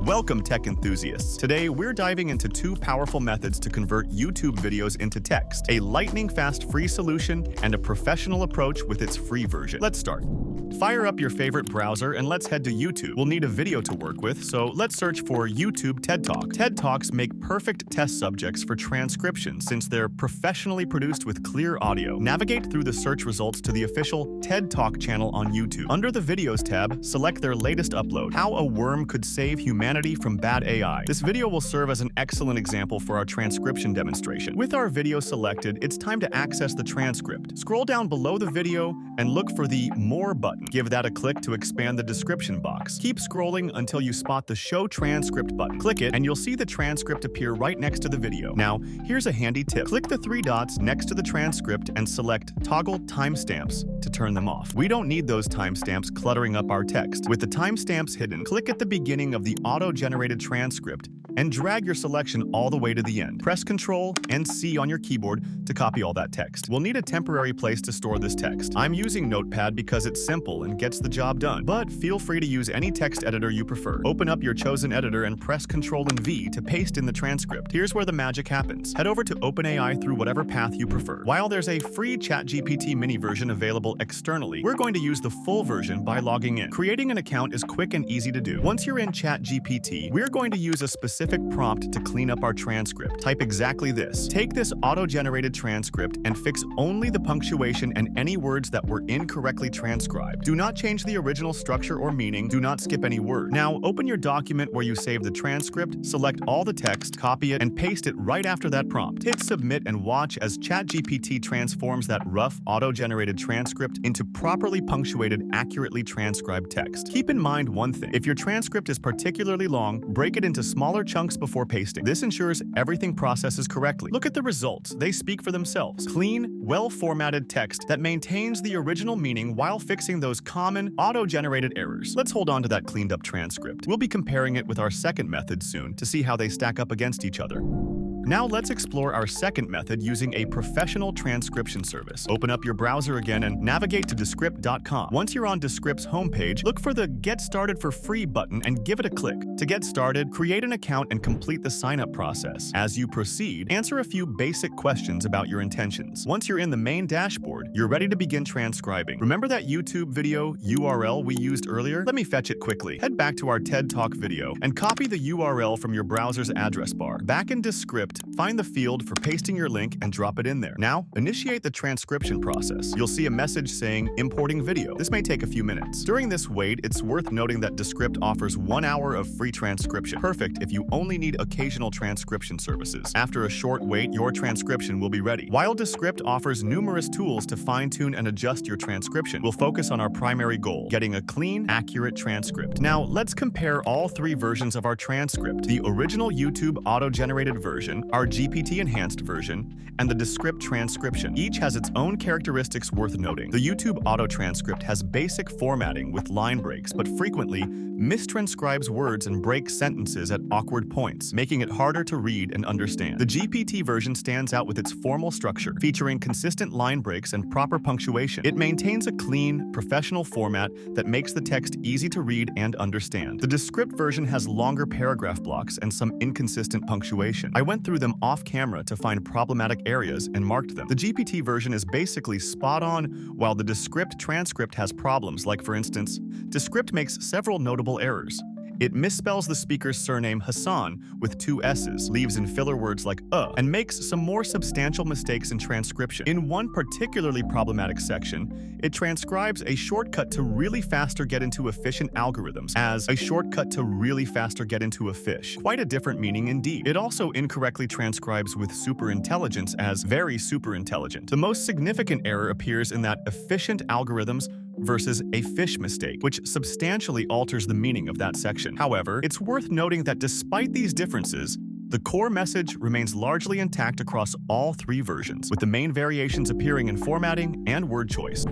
Welcome, tech enthusiasts. Today, we're diving into two powerful methods to convert YouTube videos into text, a lightning-fast free solution and a professional approach with its free version. Let's start. Fire up your favorite browser and let's head to YouTube. We'll need a video to work with, so let's search for YouTube TED Talk. TED Talks make perfect test subjects for transcription since they're professionally produced with clear audio. Navigate through the search results to the official TED Talk channel on YouTube. Under the Videos tab, select their latest upload, How a Worm Could Save Humanity from Bad AI. This video will serve as an excellent example for our transcription demonstration. With our video selected, it's time to access the transcript. Scroll down below the video and look for the More button. Give that a click to expand the description box. Keep scrolling until you spot the Show Transcript button. Click it and you'll see the transcript appear right next to the video. Now, here's a handy tip. Click the three dots next to the transcript and select Toggle Timestamps to turn them off. We don't need those timestamps cluttering up our text. With the timestamps hidden, click at the beginning of the auto-generated transcript and drag your selection all the way to the end. Press Ctrl and C on your keyboard to copy all that text. We'll need a temporary place to store this text. I'm using Notepad because it's simple and gets the job done, but feel free to use any text editor you prefer. Open up your chosen editor and press Ctrl and V to paste in the transcript. Here's where the magic happens. Head over to OpenAI through whatever path you prefer. While there's a free ChatGPT mini version available externally, we're going to use the full version by logging in. Creating an account is quick and easy to do. Once you're in ChatGPT, we're going to use a specific prompt to clean up our transcript. Type exactly this. Take this auto-generated transcript and fix only the punctuation and any words that were incorrectly transcribed. Do not change the original structure or meaning. Do not skip any word. Now, open your document where you saved the transcript, select all the text, copy it, and paste it right after that prompt. Hit submit and watch as ChatGPT transforms that rough, auto-generated transcript into properly punctuated, accurately transcribed text. Keep in mind one thing. If your transcript is particularly long, break it into smaller chunks before pasting. This ensures everything processes correctly. Look at the results. They speak for themselves. Clean, well-formatted text that maintains the original meaning while fixing those common auto-generated errors. Let's hold on to that cleaned up transcript. We'll be comparing it with our second method soon to see how they stack up against each other. Now let's explore our second method using a professional transcription service. Open up your browser again and navigate to Descript.com. Once you're on Descript's homepage, look for the Get Started for Free button and give it a click. To get started, create an account and complete the sign-up process. As you proceed, answer a few basic questions about your intentions. Once you're in the main dashboard, you're ready to begin transcribing. Remember that YouTube video URL we used earlier? Let me fetch it quickly. Head back to our TED Talk video and copy the URL from your browser's address bar. Back in Descript, find the field for pasting your link and drop it in there. Now, initiate the transcription process. You'll see a message saying importing video. This may take a few minutes. During this wait, it's worth noting that Descript offers 1 hour of free transcription. Perfect if you only need occasional transcription services. After a short wait, your transcription will be ready. While Descript offers numerous tools to fine-tune and adjust your transcription, we'll focus on our primary goal, getting a clean, accurate transcript. Now, let's compare all three versions of our transcript: the original YouTube auto-generated version, our GPT-enhanced version, and the Descript transcription. Each has its own characteristics worth noting. The YouTube auto-transcript has basic formatting with line breaks, but frequently mistranscribes words and breaks sentences at awkward points, making it harder to read and understand. The GPT version stands out with its formal structure, featuring consistent line breaks and proper punctuation. It maintains a clean, professional format that makes the text easy to read and understand. The Descript version has longer paragraph blocks and some inconsistent punctuation. I went through them off-camera to find problematic areas and marked them. The GPT version is basically spot on, while the Descript transcript has problems, like for instance, Descript makes several notable errors. It misspells the speaker's surname Hassan with 2 S's, leaves in filler words like and makes some more substantial mistakes in transcription. In one particularly problematic section, it transcribes a shortcut to really faster get into efficient algorithms as a shortcut to really faster get into a fish. Quite a different meaning indeed. It also incorrectly transcribes with superintelligence as very superintelligent. The most significant error appears in that efficient algorithms versus a fish mistake, which substantially alters the meaning of that section. However, it's worth noting that despite these differences, the core message remains largely intact across all three versions, with the main variations appearing in formatting and word choice.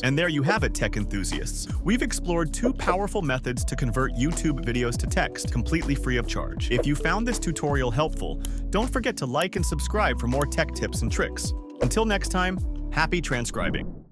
And there you have it, tech enthusiasts. We've explored two powerful methods to convert YouTube videos to text, completely free of charge. If you found this tutorial helpful, don't forget to like and subscribe for more tech tips and tricks. Until next time, happy transcribing.